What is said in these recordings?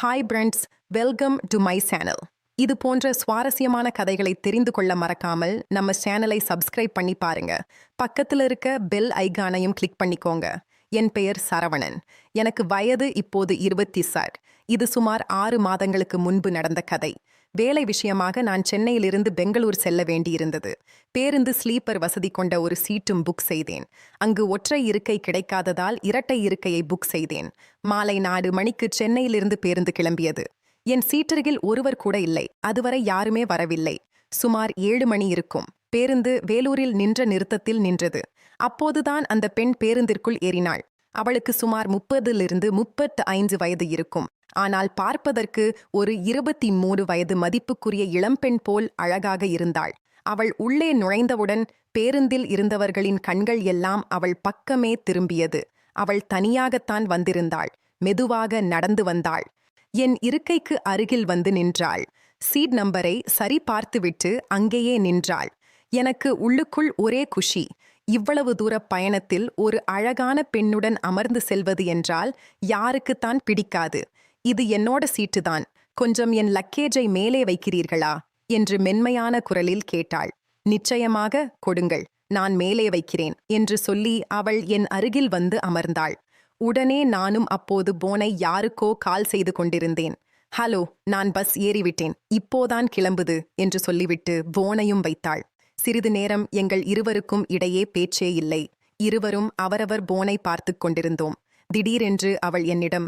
Hi friends, welcome to my channel. இது போன்ற சுவாரஸ்யமான கதைகளை தெரிந்து கொள்ள மறக்காமல் நம்ம சேனலை சப்ஸ்கிரைப் பண்ணி பாருங்க. பக்கத்தில் இருக்க பெல் ஐகானையும் கிளிக் பண்ணிக்கோங்க. என் பெயர் சரவணன். எனக்கு வயது இப்போது 26. இது சுமார் 6 மாதங்களுக்கு முன்பு நடந்த கதை. வேலை விஷயமாக நான் சென்னையிலிருந்து பெங்களூர் செல்ல வேண்டியிருந்தது. பேருந்து ஸ்லீப்பர் வசதி கொண்ட ஒரு சீட்டும் புக் செய்தேன். அங்கு ஒற்றை இருக்கை கிடைக்காததால் இரட்டை இருக்கையை புக் செய்தேன். மாலை 4 மணிக்கு சென்னையிலிருந்து பேருந்து கிளம்பியது. என் சீட்டருகில் ஒருவர் கூட இல்லை. அதுவரை யாருமே வரவில்லை. சுமார் 7 மணி இருக்கும். பேருந்து வேலூரில் நின்ற நிறுத்தத்தில் நின்றது. அப்போதுதான் அந்த பெண் பேருந்திற்குள் ஏறினாள். அவளுக்கு சுமார் 30லிருந்து 35 வயது இருக்கும். ஆனால் பார்ப்பதற்கு ஒரு 23 வயது மதிப்புக்குரிய இளம்பெண் போல் அழகாக இருந்தாள். அவள் உள்ளே நுழைந்தவுடன் பேருந்தில் இருந்தவர்களின் கண்கள் எல்லாம் அவள் பக்கமே திரும்பியது. அவள் தனியாகத்தான் வந்திருந்தாள். மெதுவாக நடந்து வந்தாள். என் இருக்கைக்கு அருகில் வந்து நின்றாள். சீட் நம்பரை சரி பார்த்துவிட்டு அங்கேயே நின்றாள். எனக்கு உள்ளுக்குள் ஒரே குஷி. இவ்வளவு தூர பயணத்தில் ஒரு அழகான பெண்ணுடன் அமர்ந்து செல்வது என்றால் யாருக்குத்தான் பிடிக்காது? இது என்னோட சீட்டுதான். கொஞ்சம் என் லக்கேஜை மேலே வைக்கிறீர்களா என்று மென்மையான குரலில் கேட்டாள். நிச்சயமாக, கொடுங்கள், நான் மேலே வைக்கிறேன் என்று சொல்லி அவள் என் அருகில் வந்து அமர்ந்தாள். உடனே நானும் அப்போது போனை யாருக்கோ கால் செய்து கொண்டிருந்தேன். ஹலோ, நான் பஸ் ஏறிவிட்டேன், இப்போதான் கிளம்புது என்று சொல்லிவிட்டு போனையும் வைத்தாள். சிறிது நேரம் எங்கள் இருவருக்கும் இடையே பேச்சே இல்லை. இருவரும் அவரவர் போனை பார்த்து கொண்டிருந்தோம். திடீரென்று அவள் என்னிடம்,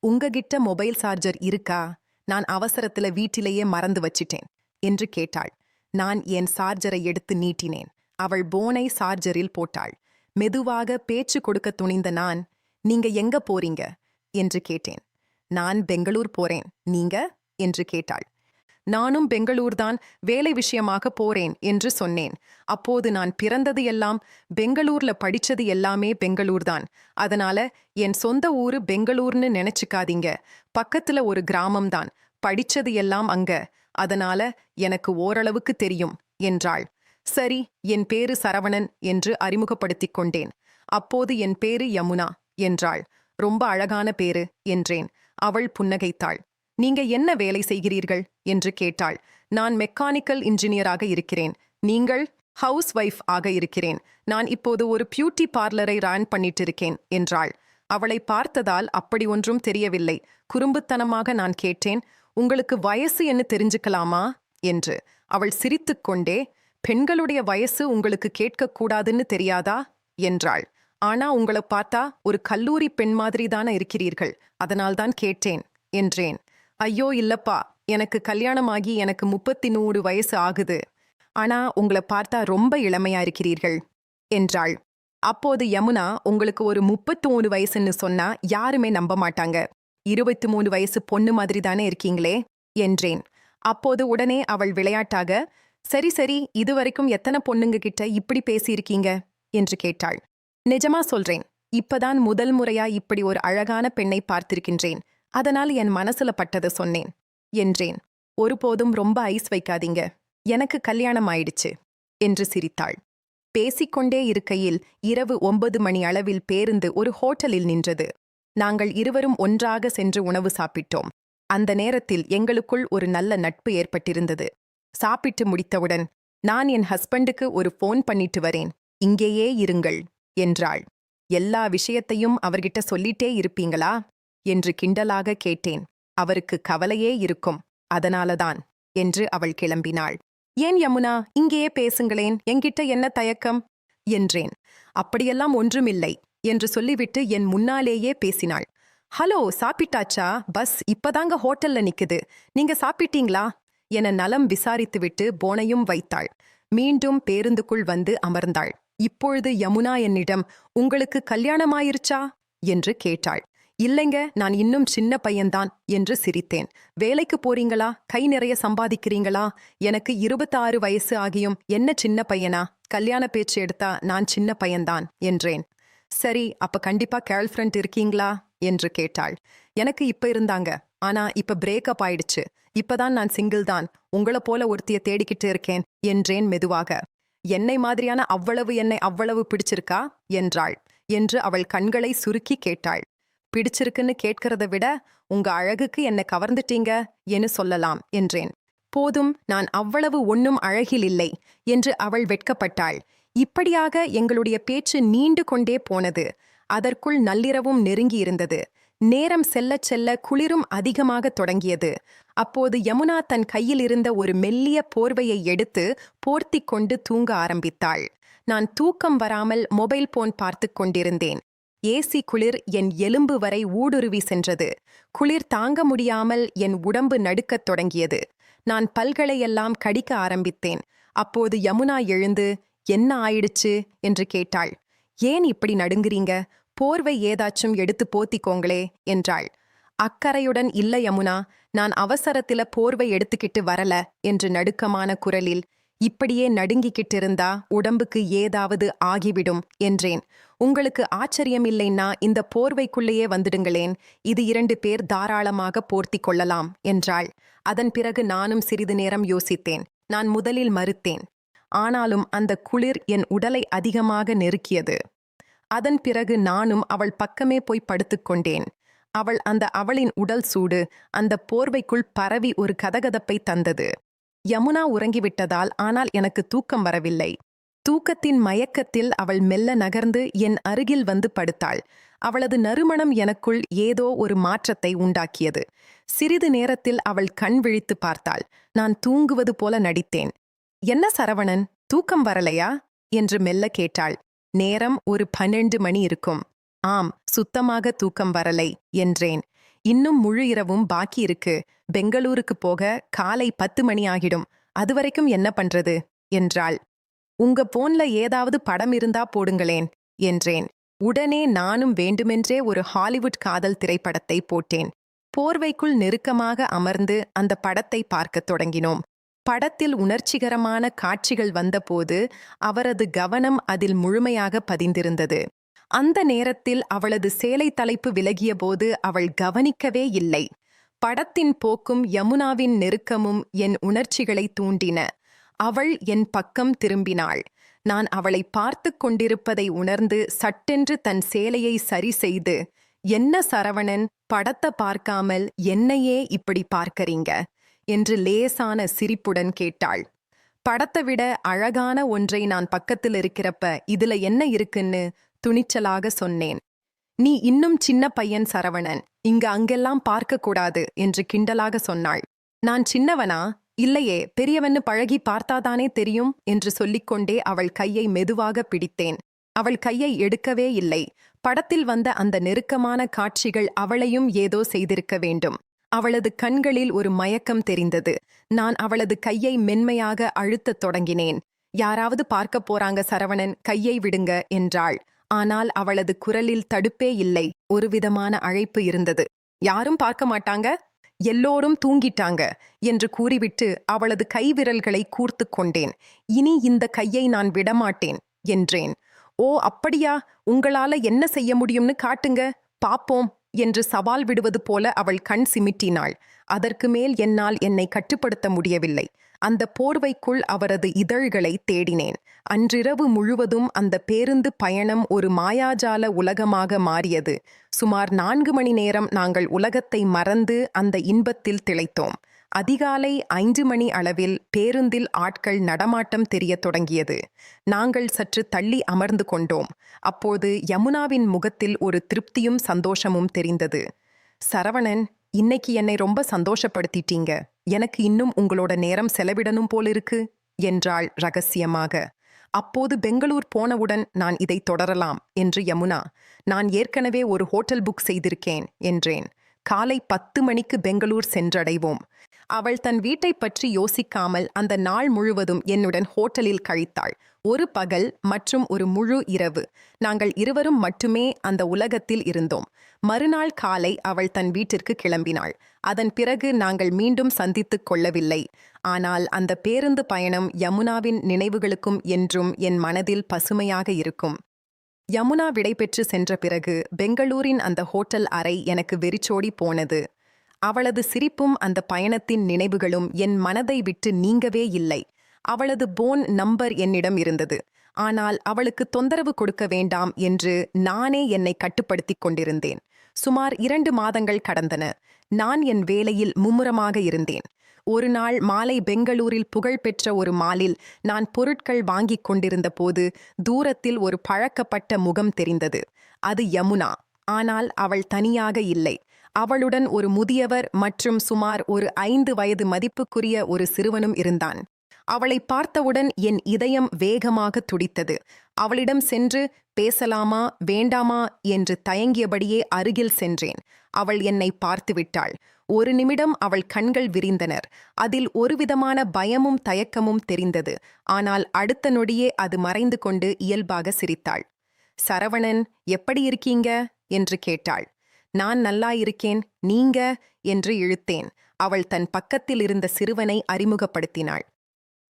உங்ககிட்ட மொபைல் சார்ஜர் இருக்கா? நான் அவசரத்துல வீட்டிலேயே மறந்து வச்சிட்டேன் என்று கேட்டாள். நான் என் சார்ஜரை எடுத்து நீட்டினேன். அவள் போனை சார்ஜரில் போட்டாள். மெதுவாக பேச்சு கொடுக்க துணிந்த நான், நீங்க எங்க போறீங்க என்று கேட்டேன். நான் பெங்களூர் போறேன். நீங்க என்று கேட்டாள். நானும் பெங்களூர்தான், வேலை விஷயமாக போறேன் என்று சொன்னேன். அப்போது நான் பிறந்தது எல்லாம் பெங்களூர்ல, படிச்சது எல்லாமே பெங்களூர்தான். அதனால என் சொந்த ஊரு பெங்களூர்னு நினைச்சுக்காதீங்க. பக்கத்துல ஒரு கிராமம்தான். படிச்சது எல்லாம் அங்க. அதனால எனக்கு ஓரளவுக்கு தெரியும் என்றாள். சரி, என் பேரு சரவணன் என்று அறிமுகப்படுத்திக் கொண்டேன். அப்போது என் பேரு யமுனா என்றாள். ரொம்ப அழகான பேரு என்றேன். அவள் புன்னகைத்தாள். நீங்க என்ன வேலை செய்கிறீர்கள் என்று கேட்டாள். நான் மெக்கானிக்கல் இன்ஜினியராக இருக்கிறேன். நீங்கள்? ஹவுஸ் வைஃப் ஆக இருக்கிறேன். நான் இப்போது ஒரு பியூட்டி பார்லரை ரன் பண்ணிட்டு இருக்கேன் என்றாள். அவளை பார்த்ததால் அப்படி ஒன்றும் தெரியவில்லை. குறும்புத்தனமாக நான் கேட்டேன், உங்களுக்கு வயசு என்ன தெரிஞ்சுக்கலாமா என்று. அவள் சிரித்துக்கொண்டே, பெண்களுடைய வயசு உங்களுக்கு கேட்கக்கூடாதுன்னு தெரியாதா என்றாள். ஆனா உங்களை பார்த்தா ஒரு கல்லூரி பெண் மாதிரி தானே இருக்கிறீர்கள், அதனால்தான் கேட்டேன் என்றேன். ஐயோ இல்லப்பா, எனக்கு கல்யாணமாகி எனக்கு 34 வயசு ஆகுது. ஆனா உங்களை பார்த்தா ரொம்ப இளமையா இருக்கிறீர்கள் என்றாள். அப்போது யமுனா, உங்களுக்கு ஒரு 33 வயசுன்னு சொன்னா யாருமே நம்ப மாட்டாங்க. 23 வயசு பொண்ணு மாதிரி தானே இருக்கீங்களே என்றேன். அப்போது உடனே அவள் விளையாட்டாக, சரி சரி, இதுவரைக்கும் எத்தனை பொண்ணுங்க கிட்ட இப்படி பேசியிருக்கீங்க என்று கேட்டாள். நிஜமா சொல்றேன், இப்பதான் முதல் முறையா இப்படி ஒரு அழகான பெண்ணை பார்த்திருக்கின்றேன். அதனால் என் மனசுல பட்டதை சொன்னேன் என்றேன். ஒருபோதும் ரொம்ப ஐஸ் வைக்காதீங்க, எனக்கு கல்யாணம் ஆயிடுச்சு என்று சிரித்தாள். பேசிக்கொண்டே இருக்கையில் இரவு 9 மணி அளவில் பேருந்து ஒரு ஹோட்டலில் நின்றது. நாங்கள் இருவரும் ஒன்றாக சென்று உணவு சாப்பிட்டோம். அந்த நேரத்தில் எங்களுக்குள் ஒரு நல்ல நட்பு ஏற்பட்டிருந்தது. சாப்பிட்டு முடித்தவுடன், நான் என் ஹஸ்பண்டுக்கு ஒரு ஃபோன் பண்ணிட்டு வரேன், இங்கேயே இருங்கள் என்றாள். எல்லா விஷயத்தையும் அவர்கிட்ட சொல்லிட்டே இருப்பீங்களா என்று கிண்டலாக கேட்டேன். அவருக்கு கவலையே இருக்கும், அதனாலதான் என்று அவள் கிளம்பினாள். ஏன் யமுனா, இங்கேயே பேசுங்களேன், என்கிட்ட என்ன தயக்கம் என்றேன். அப்படியெல்லாம் ஒன்றுமில்லை என்று சொல்லிவிட்டு என் முன்னாலேயே பேசினாள். ஹலோ, சாப்பிட்டாச்சா? பஸ் இப்பதாங்க ஹோட்டல்ல நிக்குது, நீங்க சாப்பிட்டீங்களா என நலம் விசாரித்துவிட்டு போனையும் வைத்தாள். மீண்டும் பேருந்துக்குள் வந்து அமர்ந்தாள். இப்பொழுது யமுனா என்னிடம், உங்களுக்கு கல்யாணமாயிருச்சா என்று கேட்டாள். இல்லைங்க, நான் இன்னும் சின்ன பையன்தான் என்று சிரித்தேன். வேலைக்கு போறீங்களா? கை நிறைய சம்பாதிக்கிறீங்களா? எனக்கு 26 வயசு ஆகியும் என்ன சின்ன பையனா? கல்யாண பேச்சு எடுத்தா நான் சின்ன பையன்தான் என்றேன். சரி, அப்ப கண்டிப்பா கேர்ள் ஃப்ரெண்ட் இருக்கீங்களா என்று கேட்டாள். எனக்கு இப்ப இருந்தாங்க, ஆனா இப்ப பிரேக்கப் ஆயிடுச்சு. இப்பதான் நான் சிங்கிள் தான். உங்களை போல ஒருத்திய தேடிக்கிட்டு இருக்கேன் என்றேன் மெதுவாக. என்னை மாதிரியான என்னை அவ்வளவு பிடிச்சிருக்கா என்றாள். என்று அவள் கண்களை சுருக்கி கேட்டாள். பிடிச்சிருக்குன்னு கேட்கிறத விட உங்க அழகுக்கு என்ன கவர்ந்துட்டீங்க என்று சொல்லலாம் என்றேன். போதும், நான் அவ்வளவு ஒன்னும் அழகில் இல்லை என்று அவள் வெட்கப்பட்டாள். இப்படியாக எங்களுடைய பேச்சு நீண்டு கொண்டே போனது. அதற்குள் நள்ளிரவும் நெருங்கியிருந்தது. நேரம் செல்லச் செல்ல குளிரும் அதிகமாகத் தொடங்கியது. அப்போது யமுனா தன் கையில் இருந்த ஒரு மெல்லிய போர்வையை எடுத்து போர்த்திக் கொண்டு தூங்க ஆரம்பித்தாள். நான் தூக்கம் வராமல் மொபைல் போன் பார்த்துக் கொண்டிருந்தேன். ஏசி குளிர் என் எலும்பு வரை ஊடுருவி சென்றது. குளிர் தாங்க முடியாமல் என் உடம்பு நடுக்கத் தொடங்கியது. நான் பல்களையெல்லாம் கடிக்க ஆரம்பித்தேன். அப்போது யமுனா எழுந்து, என்ன ஆயிடுச்சு என்று கேட்டாள். ஏன் இப்படி நடுங்குறீங்க? போர்வை ஏதாச்சும் எடுத்து போத்திக்கோங்களே என்றாள். அக்கறையுடன், இல்ல யமுனா, நான் அவசரத்தில போர்வை எடுத்துக்கிட்டு வரல என்று நடுக்கமான குரலில், இப்படியே நடுங்கிக்கிட்டிருந்தா உடம்புக்கு ஏதாவது ஆகிவிடும் என்றேன். உங்களுக்கு ஆச்சரியம் இல்லைன்னா இந்த போர்வைக்குள்ளேயே வந்துடுங்களேன், இது 2 பேர் தாராளமாக போர்த்திக் கொள்ளலாம் என்றாள். அதன் பிறகு நானும் சிறிது நேரம் யோசித்தேன். நான் முதலில் மறுத்தேன். ஆனாலும் அந்த குளிர் என் உடலை அதிகமாக நெருக்கியது. அதன் பிறகு நானும் அவள் பக்கமே போய் படுத்துக்கொண்டேன். அவளின் உடல் சூடு அந்த போர்வைக்குள் பரவி ஒரு கதகதப்பை தந்தது. யமுனா உறங்கிவிட்டதால் ஆனால் எனக்கு தூக்கம் வரவில்லை. தூக்கத்தின் மயக்கத்தில் அவள் மெல்ல நகர்ந்து என் அருகில் வந்து படுத்தாள். அவளது நறுமணம் எனக்குள் ஏதோ ஒரு மாற்றத்தை உண்டாக்கியது. சிறிது நேரத்தில் அவள் கண் விழித்து பார்த்தாள். நான் தூங்குவது போல நடித்தேன். என்ன சரவணன், தூக்கம் வரலையா என்று மெல்ல கேட்டாள். நேரம் ஒரு 12 மணி இருக்கும். ஆம், சுத்தமாக தூக்கம் வரலை என்றேன். இன்னும் முழு இரவும் பாக்கி இருக்கு. பெங்களூருக்கு போக காலை 10 மணி ஆகிடும். அதுவரைக்கும் என்ன பண்றது என்றாள். உங்க போன்ல ஏதாவது படம் இருந்தா போடுங்களேன் என்றேன். உடனே நானும் வேண்டுமென்றே ஒரு ஹாலிவுட் காதல் திரைப்படத்தை போட்டேன். போர்வைக்குள் நெருக்கமாக அமர்ந்து அந்த படத்தை பார்க்கத் தொடங்கினோம். படத்தில் உணர்ச்சிகரமான காட்சிகள் வந்தபோது அவரது கவனம் அதில் முழுமையாக பதிந்திருந்தது. அந்த நேரத்தில் அவளது சேலை தலைப்பு விலகியபோது அவள் கவனிக்கவே இல்லை. படத்தின் போக்கும் யமுனாவின் நெருக்கமும் என் உணர்ச்சிகளை தூண்டின. அவள் என் பக்கம் திரும்பினாள். நான் அவளை பார்த்து கொண்டிருப்பதை உணர்ந்து சட்டென்று தன் சேலையை சரி செய்து, என்ன சரவணன், படத்தை பார்க்காமல் என்னையே இப்படி பார்க்கறீங்க என்று லேசான சிரிப்புடன் கேட்டாள். படத்தை விட அழகான ஒன்றை நான் பக்கத்தில் இருக்கிறப்ப இதுல என்ன இருக்குன்னு துணிச்சலாக சொன்னேன். நீ இன்னும் சின்ன பையன் சரவணன், அங்கெல்லாம் பார்க்கக்கூடாது என்று கிண்டலாக சொன்னாள். நான் சின்னவனா? இல்லையே, பெரியவன்னு பழகி பார்த்தாதானே தெரியும் என்று சொல்லிக்கொண்டே அவள் கையை மெதுவாக பிடித்தேன். அவள் கையை எடுக்கவே இல்லை. படத்தில் வந்த அந்த நெருக்கமான காட்சிகள் அவளையும் ஏதோ செய்திருக்க வேண்டும். அவளது கண்களில் ஒரு மயக்கம் தெரிந்தது. நான் அவளது கையை மென்மையாக அழுத்தத் தொடங்கினேன். யாராவது பார்க்க போறாங்க சரவணன், கையை விடுங்க என்றாள். ஆனால் அவளது குரலில் தடுப்பே இல்லை, ஒருவிதமான அழைப்பு இருந்தது. யாரும் பார்க்க மாட்டாங்க, எல்லோரும் தூங்கிட்டாங்க என்று கூறிவிட்டு அவளது கைவிரல்களை கூர்த்து கொண்டேன். இனி இந்த கையை நான் விடமாட்டேன் என்றேன். ஓ அப்படியா, உங்களால என்ன செய்ய முடியும்னு காட்டுங்க, பாப்போம் என்று சவால் விடுவது போல அவள் கண் சிமிட்டினாள். அதற்கு மேல் என்னால் என்னை கட்டுப்படுத்த முடியவில்லை. அந்த போர்வைக்குள் அவரது இதழ்களை தேடினேன். அன்றிரவு முழுவதும் அந்த பேருந்து பயணம் ஒரு மாயாஜால உலகமாக மாறியது. சுமார் 4 மணி நேரம் நாங்கள் உலகத்தை மறந்து அந்த இன்பத்தில் திளைத்தோம். அதிகாலை 5 மணி அளவில் பேருந்தில் ஆட்கள் நடமாட்டம் தெரியத் தொடங்கியது. நாங்கள் சற்று தள்ளி அமர்ந்து கொண்டோம். அப்போது யமுனாவின் முகத்தில் ஒரு திருப்தியும் சந்தோஷமும் தெரிந்தது. சரவணன், இன்னைக்கு என்னை ரொம்ப சந்தோஷப்படுத்திட்டீங்க. எனக்கு இன்னும் உங்களோட நேரம் செலவிடணும் போலிருக்கு என்றாள் ரகசியமாக. அப்போது பெங்களூர் போனவுடன் நான் இதை தொடரலாம் என்று யமுனா. நான் ஏற்கனவே ஒரு ஹோட்டல் புக் செய்திருக்கேன் என்றேன். காலை 10 மணிக்கு பெங்களூர் சென்றடைவோம். அவள் தன் வீட்டை பற்றி யோசிக்காமல் அந்த நாள் முழுவதும் என்னுடன் ஹோட்டலில் கழித்தாள். ஒரு பகல் மற்றும் ஒரு முழு இரவு நாங்கள் இருவரும் மட்டுமே அந்த உலகத்தில் இருந்தோம். மறுநாள் காலை அவள் தன் வீட்டிற்கு கிளம்பினாள். அதன் பிறகு நாங்கள் மீண்டும் சந்தித்துக் கொள்ளவில்லை. ஆனால் அந்த பேருந்து பயணம் யமுனாவின் நினைவுகளுக்கும் என்றும் என் மனதில் பசுமையாக இருக்கும். யமுனா விடைபெற்று சென்ற பிறகு பெங்களூரின் அந்த ஹோட்டல் அறை எனக்கு வெறிச்சோடி போனது. அவளது சிரிப்பும் அந்த பயணத்தின் நினைவுகளும் என் மனதை விட்டு நீங்கவே இல்லை. அவளது போன் நம்பர் என்னிடம் இருந்தது. ஆனால் அவளுக்கு தொந்தரவு கொடுக்க வேண்டாம் என்று நானே என்னை கட்டுப்படுத்திக் கொண்டிருந்தேன். சுமார் 2 மாதங்கள் கடந்தன. நான் என் வேலையில் மும்முரமாக இருந்தேன். ஒரு நாள் மாலை பெங்களூரில் புகழ்பெற்ற ஒரு மாலில் நான் பொருட்கள் வாங்கிக் கொண்டிருந்த போது தூரத்தில் ஒரு பழக்கப்பட்ட முகம் தெரிந்தது. அது யமுனா. ஆனால் அவள் தனியாக இல்லை. அவளுடன் ஒரு முதியவர் மற்றும் சுமார் ஒரு 5 வயது மதிப்புக்குரிய ஒரு சிறுவனும் இருந்தான். அவளை பார்த்தவுடன் என் இதயம் வேகமாக துடித்தது. அவளிடம் சென்று பேசலாமா வேண்டாமா என்று தயங்கியபடியே அருகில் சென்றேன். அவள் என்னை பார்த்துவிட்டாள். ஒரு நிமிடம் அவள் கண்கள் விரிந்தனர். அதில் ஒருவிதமான பயமும் தயக்கமும் தெரிந்தது. ஆனால் அடுத்த நொடியே அது மறைந்து கொண்டு இயல்பாக சிரித்தாள். சரவணன், எப்படி இருக்கீங்க என்று கேட்டாள். நான் நல்லா இருக்கேன், நீங்க என்று இழுத்தேன். அவள் தன் பக்கத்தில் இருந்த சிறுவனை அறிமுகப்படுத்தினாள்.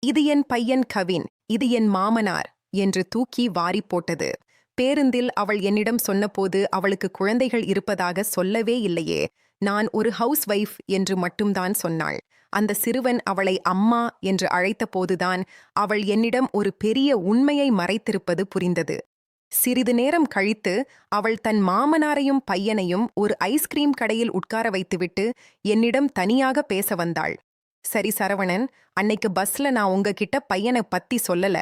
இது என் பையன் கவின், இது என் மாமனார் என்று தூக்கி வாரி போட்டது. பேருந்தில் அவள் என்னிடம் சொன்னபோது அவளுக்கு குழந்தைகள் இருப்பதாக சொல்லவே இல்லையே. நான் ஒரு ஹவுஸ் வைஃப் என்று மட்டும்தான் சொன்னாள். அந்த சிறுவன் அவளை அம்மா என்று அழைத்த போதுதான் அவள் என்னிடம் ஒரு பெரிய உண்மையை மறைத்திருப்பது புரிந்தது. சிறிது நேரம் கழித்து அவள் தன் மாமனாரையும் பையனையும் ஒரு ஐஸ்கிரீம் கடையில் உட்கார வைத்துவிட்டு என்னிடம் தனியாக பேச வந்தாள். சரி சரவணன், அன்னைக்கு பஸ்ல நான் உங்ககிட்ட பையனை பத்தி சொல்லல.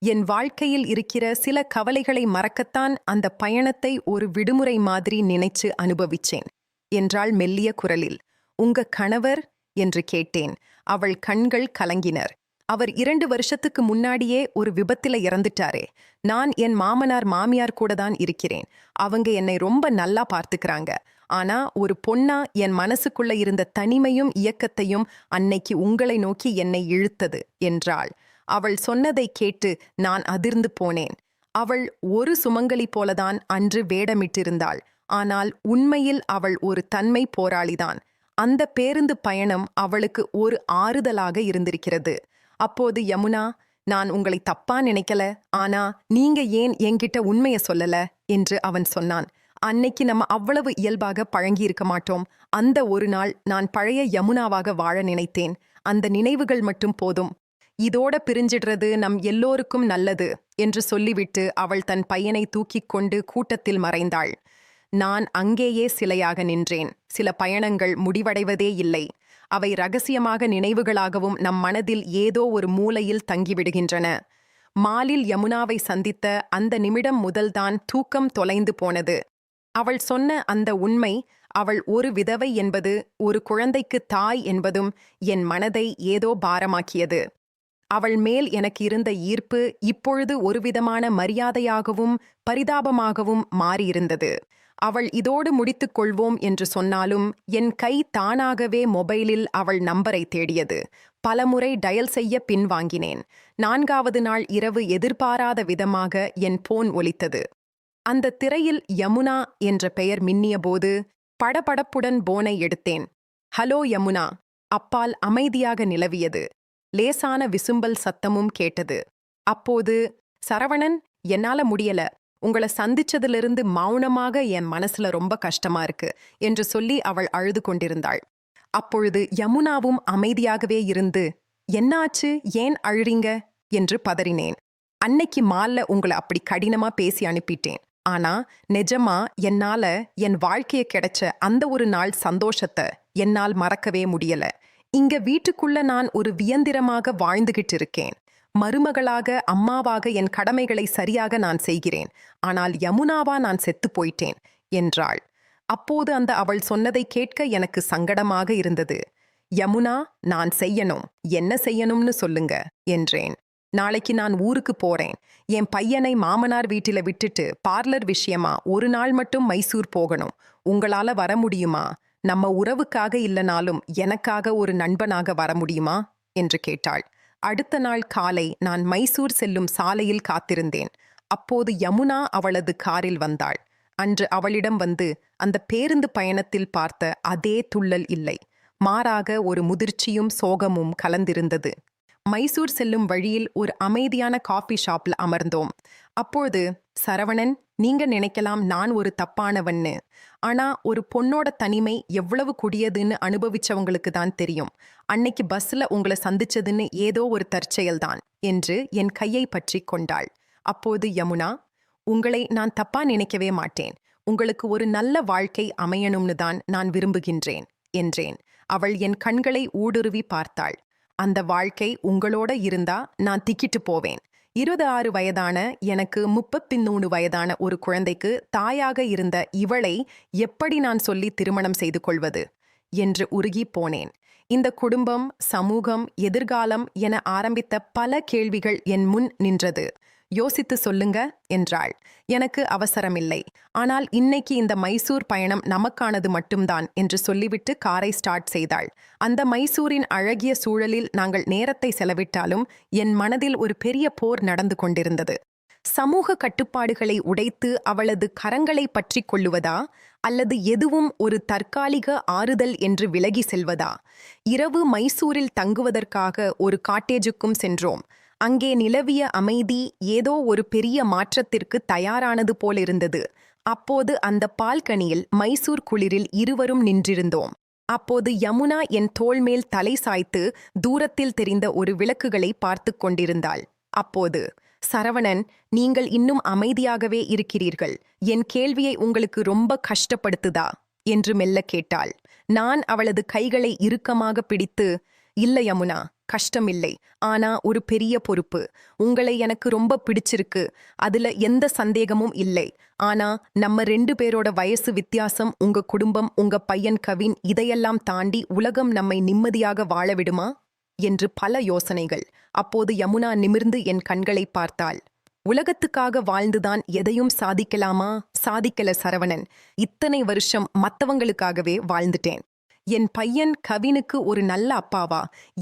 என் வாழ்க்கையில் இருக்கிற சில கவலைகளை மறக்கத்தான் அந்த பயணத்தை ஒரு விடுமுறை மாதிரி நினைச்சு அனுபவிச்சேன் என்றாள் மெல்லிய குரலில். உங்க கணவர் என்று கேட்டேன். அவள் கண்கள் கலங்கினர். அவர் 2 வருஷத்துக்கு முன்னாடியே ஒரு விபத்தில இறந்துட்டாரே. நான் என் மாமனார் மாமியார் கூட தான் இருக்கிறேன். அவங்க என்னை ரொம்ப நல்லா பார்த்துக்கிறாங்க. ஆனா ஒரு பொண்ணா என் மனசுக்குள்ள இருந்த தனிமையும் இயக்கத்தையும் அன்னைக்கு உங்களை நோக்கி என்னை இழுத்தது என்றாள். அவள் சொன்னதை கேட்டு நான் அதிர்ந்து போனேன். அவள் ஒரு சுமங்கலி போலதான் அன்று வேடமிட்டிருந்தாள். ஆனால் உண்மையில் அவள் ஒரு தன்மை போராளிதான். அந்த பேருந்து பயணம் அவளுக்கு ஒரு ஆறுதலாக இருந்திருக்கிறது. அப்போது யமுனா, நான் உங்களை தப்பா நினைக்கல, ஆனா நீங்க ஏன் என்கிட்ட உண்மைய சொல்லல என்று அவன் சொன்னான். அன்னைக்கு நம்ம அவ்வளவு இயல்பாக பழங்கி இருக்க மாட்டோம். அந்த ஒரு நாள் நான் பழைய யமுனாவாக வாழ நினைத்தேன். அந்த நினைவுகள் மட்டும் போதும். இதோட பிரிஞ்சிடுறது நம் எல்லோருக்கும் நல்லது என்று சொல்லிவிட்டு அவள் தன் பையனை தூக்கிக் கொண்டு கூட்டத்தில் மறைந்தாள். நான் அங்கேயே சிலையாக நின்றேன். சில பயணங்கள் முடிவடைவதே இல்லை. அவை ரகசியமாக நினைவுகளாகவும் நம் மனதில் ஏதோ ஒரு மூலையில் தங்கிவிடுகின்றன. மாலில் யமுனாவை சந்தித்த அந்த நிமிடம் முதல்தான் தூக்கம் தொலைந்து போனது. அவள் சொன்ன அந்த உண்மை, அவள் ஒரு விதவை என்பது, ஒரு குழந்தைக்கு தாய் என்பதும் என் மனதை ஏதோ பாரமாக்கியது. அவள் மேல் எனக்கு இருந்த ஈர்ப்பு இப்பொழுது ஒருவிதமான மரியாதையாகவும் பரிதாபமாகவும் மாறியிருந்தது. அவள் இதோடு முடித்துக் கொள்வோம் என்று சொன்னாலும் என் கை தானாகவே மொபைலில் அவள் நம்பரை தேடியது. பலமுறை டயல் செய்ய பின்வாங்கினேன். 4வது நாள் இரவு எதிர்பாராத விதமாக என் போன் ஒலித்தது. அந்த திரையில் யமுனா என்ற பெயர் மின்னியபோது படபடப்புடன் போனை எடுத்தேன். ஹலோ யமுனா. அப்பால் அமைதியாக நிலவியது. லேசான விசும்பல் சத்தமும் கேட்டது. அப்போது, சரவணன், என்னால முடியல. உங்களை சந்திச்சதிலிருந்து மௌனமாக என் மனசுல ரொம்ப கஷ்டமா இருக்கு என்று சொல்லி அவள் அழுது கொண்டிருந்தாள். அப்பொழுது யமுனாவும் அமைதியாகவே இருந்து, என்னாச்சு, ஏன் அழுறீங்க என்று பதறினேன். அன்னைக்கு மால்ல உங்களை அப்படி கடினமா பேசி அனுப்பிட்டேன். ஆனா நிஜமா என்னால என் வாழ்க்கைய கிடைச்ச அந்த ஒரு நாள் சந்தோஷத்தை என்னால் மறக்கவே முடியல. இங்க வீட்டுக்குள்ள நான் ஒரு வியந்திரமாக வாழ்ந்துகிட்டு இருக்கேன். மருமகளாக, அம்மாவாக என் கடமைகளை சரியாக நான் செய்கிறேன். ஆனால் யமுனாவா நான் செத்து போயிட்டேன் என்றாள். அப்போது அந்த அவள் சொன்னதை கேட்க எனக்கு சங்கடமாக இருந்தது. யமுனா, நான் செய்யணும், என்ன செய்யணும்னு சொல்லுங்க என்றேன். நாளைக்கு நான் ஊருக்கு போறேன். என் பையனை மாமனார் வீட்டில விட்டுட்டு பார்லர் விஷயமா ஒரு நாள் மட்டும் மைசூர் போகணும். உங்களால வர முடியுமா? நம்ம உறவுக்காக இல்லனாலும் எனக்காக ஒரு நண்பனாக வர முடியுமா என்று கேட்டாள். அடுத்த நாள் காலை நான் மைசூர் செல்லும் சாலையில் காத்திருந்தேன். அப்போது யமுனா அவளது காரில் வந்தாள். அன்று அவளிடம் வந்து அந்த பேருந்து பயணத்தில் பார்த்த அதே துள்ளல் இல்லை. மாறாக ஒரு முதிர்ச்சியும் சோகமும் கலந்திருந்தது. மைசூர் செல்லும் வழியில் ஒரு அமைதியான காஃபி ஷாப்ல அமர்ந்தோம். அப்போது, சரவணன், நீங்க நினைக்கலாம் நான் ஒரு தப்பானவன்னு. ஆனா ஒரு பொண்ணோட தனிமை எவ்வளவு கொடியதுன்னு அனுபவிச்சவங்களுக்கு தான் தெரியும். அன்னைக்கு பஸ்ல உங்களை சந்திச்சதுன்னு ஏதோ ஒரு தற்செயல்தான் என்று என் கையை பற்றி கொண்டாள். அப்போது யமுனா, உங்களை நான் தப்பா நினைக்கவே மாட்டேன். உங்களுக்கு ஒரு நல்ல வாழ்க்கை அமையணும்னு தான் நான் விரும்புகின்றேன் என்றேன். அவள் என் கண்களை ஊடுருவி பார்த்தாள். அந்த வாழ்க்கை உங்களோட இருந்தா நான் திக்கிட்டு போவேன். 26 வயதான எனக்கு 33 வயதான ஒரு குழந்தைக்கு தாயாக இருந்த இவளை எப்படி நான் சொல்லி திருமணம் செய்து கொள்வது என்று உருகி போனேன். இந்த குடும்பம், சமூகம், எதிர்காலம் என ஆரம்பித்த பல கேள்விகள் என் முன் நின்றது. யோசித்து சொல்லுங்க என்றாள். எனக்கு அவசரமில்லை, ஆனால் இன்னைக்கு இந்த மைசூர் பயணம் நமக்கானது மட்டும்தான் என்று சொல்லிவிட்டு காரை ஸ்டார்ட் செய்தாள். அந்த மைசூரின் அழகிய சூழலில் நாங்கள் நேரத்தை செலவிட்டாலும் என் மனதில் ஒரு பெரிய போர் நடந்து கொண்டிருந்தது. சமூக கட்டுப்பாடுகளை உடைத்து அவளது கரங்களை பற்றி கொள்ளுவதா, அல்லது எதுவும் ஒரு தற்காலிக ஆறுதல் என்று விலகி செல்வதா? இரவு மைசூரில் தங்குவதற்காக ஒரு காட்டேஜுக்கும் சென்றோம். அங்கே நிலவிய அமைதி ஏதோ ஒரு பெரிய மாற்றத்திற்கு தயாரானது போலிருந்தது. அப்போது அந்த பால்கனியில் மைசூர் குளிரில் இருவரும் நின்றிருந்தோம். அப்போது யமுனா என் தோள் மேல் தலை சாய்த்து தூரத்தில் தெரிந்த ஒரு விளக்குகளை பார்த்து கொண்டிருந்தாள். அப்போது, சரவணன், நீங்கள் இன்னும் அமைதியாகவே இருக்கிறீர்கள். என் கேள்வியை உங்களுக்கு ரொம்ப கஷ்டப்படுத்துதா என்று மெல்ல கேட்டாள். நான் அவளது கைகளை இறுக்கமாக பிடித்து, இல்ல யமுனா, கஷ்டமில்லை, ஆனா ஒரு பெரிய பொறுப்பு. உங்களை எனக்கு ரொம்ப பிடிச்சிருக்கு, அதுல எந்த சந்தேகமும் இல்லை. ஆனா நம்ம 2 பேரோட வயசு வித்தியாசம், உங்க குடும்பம், உங்க பையன் கவின், இதையெல்லாம் தாண்டி உலகம் நம்மை நிம்மதியாக வாழ விடுமா என்று பல யோசனைகள். அப்போது யமுனா நிமிர்ந்து என் கண்களை பார்த்தாள். உலகத்துக்காக வாழ்ந்துதான் எதையும் சாதிக்கலாமா? சாதிக்கல சரவணன். இத்தனை வருஷம் மத்தவங்களுக்காகவே வாழ்ந்துட்டேன். என் பையன் கவினுக்கு ஒரு நல்ல அப்பாவா,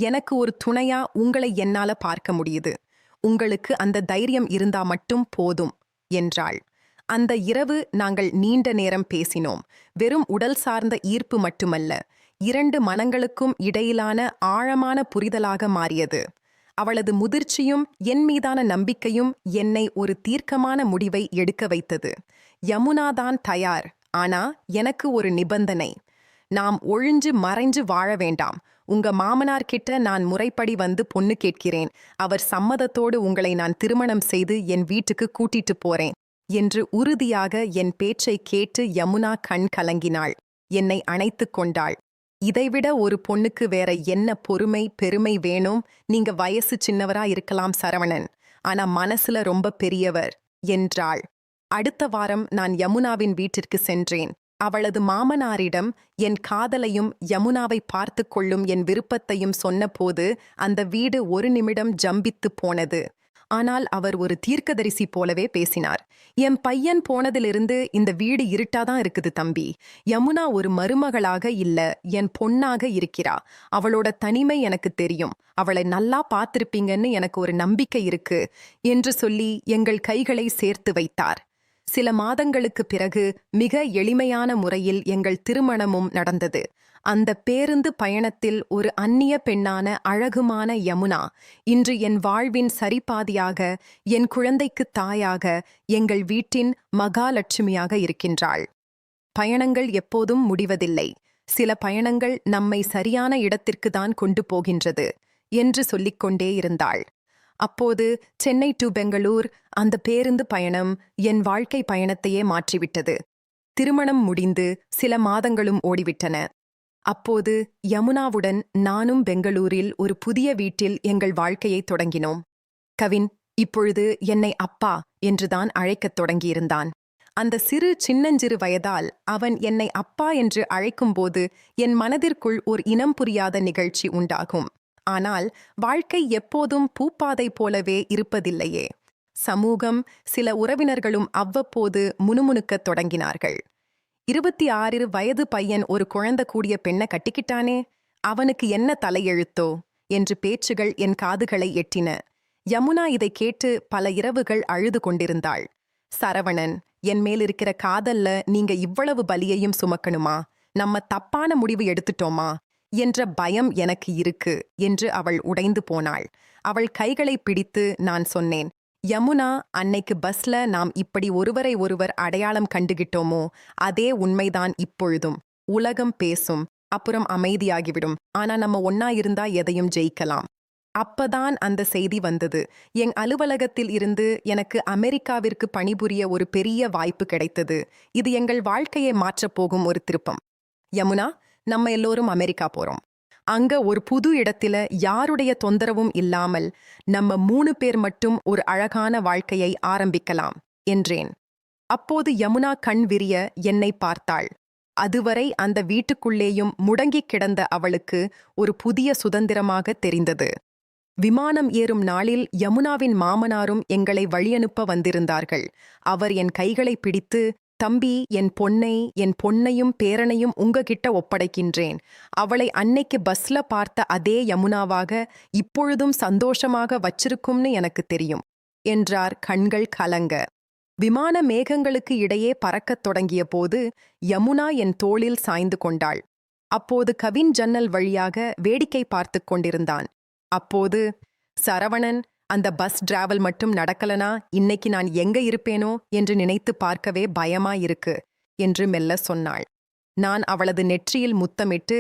எனக்கு ஒரு துணையா உங்களை என்னால பார்க்க முடியுது. உங்களுக்கு அந்த தைரியம் இருந்தா மட்டும் போதும் என்றாள். அந்த இரவு நாங்கள் நீண்ட நேரம் பேசினோம். வெறும் உடல் சார்ந்த ஈர்ப்பு மட்டுமல்ல, 2 மனங்களுக்கும் இடையிலான ஆழமான புரிதலாக மாறியது. அவளது முதிர்ச்சியும் என் மீதான நம்பிக்கையும் என்னை ஒரு தீர்க்கமான முடிவை எடுக்க வைத்தது. யமுனாதான் தயார், ஆனா எனக்கு ஒரு நிபந்தனை. நாம் ஒழிஞ்சு மறைஞ்சு வாழ வேண்டாம். உங்க மாமனார் கிட்ட நான் முறைப்படி வந்து பொண்ணு கேட்கிறேன். அவர் சம்மதத்தோடு உங்களை நான் திருமணம் செய்து என் வீட்டுக்கு கூட்டிட்டு போறேன் என்று உறுதியாக என் பேச்சை கேட்டு யமுனா கண் கலங்கினாள். என்னை அணைத்து கொண்டாள். இதைவிட ஒரு பொண்ணுக்கு வேற என்ன பொறுமை, பெருமை வேணும்? நீங்க வயசு சின்னவரா இருக்கலாம் சரவணன், ஆனா மனசுல ரொம்ப பெரியவர் என்றாள். அடுத்த வாரம் நான் யமுனாவின் வீட்டிற்கு சென்றேன். அவளது மாமனாரிடம் என் காதலையும் யமுனாவை பார்த்து கொள்ளும் என் விருப்பத்தையும் சொன்னபோது அந்த வீடு ஒரு நிமிடம் ஜம்பித்து போனது. ஆனால் அவர் ஒரு தீர்க்கதரிசி போலவே பேசினார். என் பையன் போனதிலிருந்து இந்த வீடு இருட்டாதான் இருக்குது தம்பி. யமுனா ஒரு மருமகளாக இல்ல, என் பொண்ணாக இருக்கிறா. அவளோட தனிமை எனக்கு தெரியும். அவளை நல்லா பார்த்திருப்பீங்கன்னு எனக்கு ஒரு நம்பிக்கை இருக்கு என்று சொல்லி எங்கள் கைகளை சேர்த்து வைத்தார். சில மாதங்களுக்கு பிறகு மிக எளிமையான முறையில் எங்கள் திருமணமும் நடந்தது. அந்த பேருந்து பயணத்தில் ஒரு அந்நிய பெண்ணான அழகுமான யமுனா இன்று என் வாழ்வின் சரிபாதியாக, என் குழந்தைக்கு தாயாக, எங்கள் வீட்டின் மகாலட்சுமியாக இருக்கின்றாள். பயணங்கள் எப்போதும் முடிவதில்லை. சில பயணங்கள் நம்மை சரியான இடத்திற்கு தான் கொண்டு போகின்றது என்று சொல்லிக்கொண்டே இருந்தாள். அப்போது சென்னை டு பெங்களூர் அந்த பேருந்து பயணம் என் வாழ்க்கை பயணத்தையே மாற்றிவிட்டது. திருமணம் முடிந்து சில மாதங்களும் ஓடிவிட்டன. அப்போது யமுனாவுடன் நானும் பெங்களூரில் ஒரு புதிய வீட்டில் எங்கள் வாழ்க்கையை தொடங்கினோம். கவின் இப்பொழுது என்னை அப்பா என்றுதான் அழைக்கத் தொடங்கியிருந்தான். அந்த சின்னஞ்சிறு வயதால் அவன் என்னை அப்பா என்று அழைக்கும்போது என் மனதிற்குள் ஒரு இனம் புரியாத நிகழ்ச்சி உண்டாகும். ஆனால் வாழ்க்கை எப்போதும் பூப்பாதை போலவே இருப்பதில்லையே. சமூகம், சில உறவினர்களும் அவ்வப்போது முணுமுணுக்கத் தொடங்கினார்கள். 26 வயது பையன் ஒரு குழந்தை கூடிய பெண்ணை கட்டிக்கிட்டானே, அவனுக்கு என்ன தலையெழுத்தோ என்று பேச்சுகள் என் காதுகளை எட்டின. யமுனா இதை கேட்டு பல இரவுகள் அழுது கொண்டிருந்தாள். சரவணன், என் மேலிருக்கிற காதல்ல நீங்க இவ்வளவு பலியையும் சுமக்கணுமா? நம்ம தப்பான முடிவு எடுத்துட்டோமா என்ற பயம் எனக்கு இருக்கு என்று அவள் உடைந்து போனாள். அவள் கைகளை பிடித்து நான் சொன்னேன், யமுனா, அன்னைக்கு பஸ்ல நாம் இப்படி ஒருவரை ஒருவர் அடையாளம் கண்டுகிட்டோமோ அதே உண்மைதான் இப்பொழுதும். உலகம் பேசும், அப்புறம் அமைதியாகிவிடும். ஆனா நம்ம ஒன்னா இருந்தா எதையும் ஜெயிக்கலாம். அப்பதான் அந்த செய்தி வந்தது. என் அலுவலகத்தில் இருந்து எனக்கு அமெரிக்காவிற்கு பணிபுரிய ஒரு பெரிய வாய்ப்பு கிடைத்தது. இது எங்கள் வாழ்க்கையை மாற்றப் போகும் ஒரு திருப்பம். யமுனா, நம்ம எல்லோரும் அமெரிக்கா போறோம். அங்க ஒரு புது இடத்தில யாருடைய தொந்தரவும் இல்லாமல் நம்ம 3 பேர் மட்டும் ஒரு அழகான வாழ்க்கையை ஆரம்பிக்கலாம் என்றேன். அப்போது யமுனா கண் விரிய என்னை பார்த்தாள். அதுவரை அந்த வீட்டுக்குள்ளேயும் முடங்கிக் கிடந்த அவளுக்கு ஒரு புதிய சுதந்திரமாக தெரிந்தது. விமானம் ஏறும் நாளில் யமுனாவின் மாமனாரும் எங்களை வழியனுப்ப வந்திருந்தார்கள். அவர் என் கைகளை பிடித்து, தம்பி, என் பொன்னையும் பேரனையும் உங்ககிட்ட ஒப்படைக்கின்றேன். அவளை அன்னைக்கு பஸ்ல பார்த்த அதே யமுனாவாக இப்பொழுதும் சந்தோஷமாக வச்சிருக்கும்னு எனக்கு தெரியும் என்றார் கண்கள் கலங்க. விமான மேகங்களுக்கு இடையே பறக்கத் தொடங்கிய போது யமுனா என் தோளில் சாய்ந்து கொண்டாள். அப்போது கவின் ஜன்னல் வழியாக வேடிக்கை பார்த்துக் கொண்டிருந்தான். அப்போது, சரவணன், அந்த பஸ் டிராவல் மட்டும் நடக்கலனா இன்னைக்கு நான் எங்க இருப்பேனோ என்று நினைத்து பார்க்கவே பயமாயிருக்கு என்று மெல்ல சொன்னாள். நான் அவளது நெற்றியில் முத்தமிட்டு,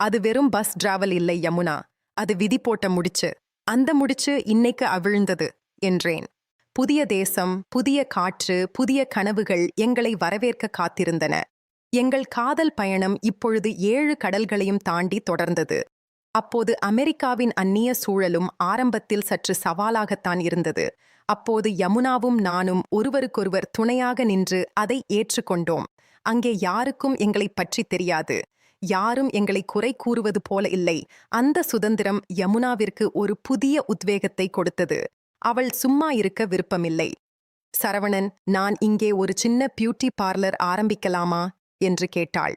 அது வெறும் பஸ் டிராவல் இல்லை யமுனா, அது விதி போட்ட முடிச்சு. அந்த முடிச்சு இன்னைக்கு அவிழ்ந்தது என்றேன். புதிய தேசம், புதிய காற்று, புதிய கனவுகள் எங்களை வரவேற்க காத்திருந்தன. எங்கள் காதல் பயணம் இப்பொழுது 7 கடல்களையும் தாண்டி தொடர்ந்தது. அப்போது அமெரிக்காவின் அந்நிய சூழலும் ஆரம்பத்தில் சற்று சவாலாகத்தான் இருந்தது. அப்போது யமுனாவும் நானும் ஒருவருக்கொருவர் துணையாக நின்று அதை ஏற்றுக்கொண்டோம். அங்கே யாருக்கும் எங்களைப் பற்றி தெரியாது. யாரும் எங்களை குறை கூறுவது போல இல்லை. அந்த சுதந்திரம் யமுனாவிற்கு ஒரு புதிய உத்வேகத்தை கொடுத்தது. அவள் சும்மா இருக்க விருப்பமில்லை. சரவணன், நான் இங்கே ஒரு சின்ன பியூட்டி பார்லர் ஆரம்பிக்கலாமா என்று கேட்டாள்.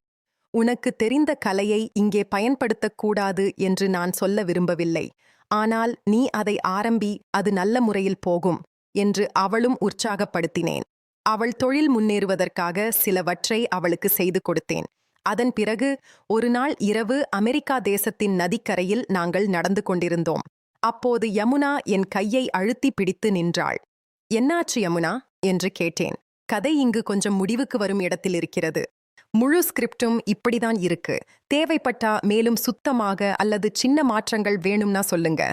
உனக்கு தெரிந்த கலையை இங்கே பயன்படுத்தக்கூடாது என்று நான் சொல்ல விரும்பவில்லை. ஆனால் நீ அதை ஆரம்பி, அது நல்ல முறையில் போகும் என்று அவளும் உற்சாகப்படுத்தினேன். அவள் தொழில் முன்னேறுவதற்காக சிலவற்றை அவளுக்கு செய்து கொடுத்தேன். அதன் பிறகு ஒரு நாள் இரவு அமெரிக்கா தேசத்தின் நதிக்கரையில் நாங்கள் நடந்து கொண்டிருந்தோம். அப்போது யமுனா என் கையை அழுத்தி பிடித்து நின்றாள். என்னாச்சு யமுனா என்று கேட்டேன். கதை இங்கு கொஞ்சம் முடிவுக்கு வரும் இடத்தில் இருக்கிறது. முழு ஸ்கிரிப்டும் இப்படிதான் இருக்கு. தேவைப்பட்டா மேலும் சுத்தமாக அல்லது சின்ன மாற்றங்கள் வேணும்னா சொல்லுங்க.